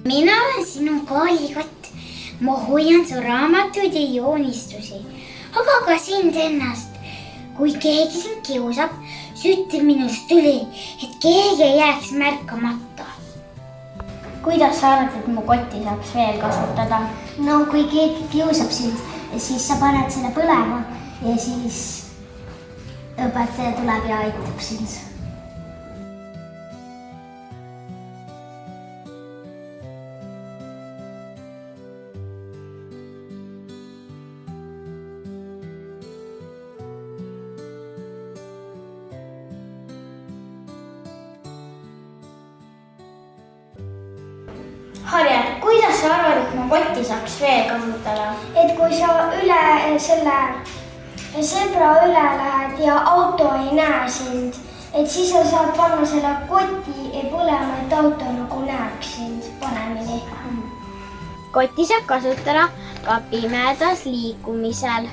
mina olen sinu koolikott. Ma hoian su raamatuid ja joonistusi, aga ka sind ennast. Kui keegi sind kiusab, sütti minust tuli, et keegi ei jääks märkamata. Kuidas sa arvad, et mu kotti saaks veel kasutada? No kui keegi kiusab sind, siis sa paned selle põlema ja siis õpetaja tuleb ja aitab sind. Harja, kuidas sa arvad, et mu kotti saaks veel kasutada? Et kui sa üle selle zebra üle lähed ja auto ei näe sind, et siis sa saad panna selle koti põlema, et auto nagu näeks sind paremini. Kotti saab kasutada ka pimedas liikumisel.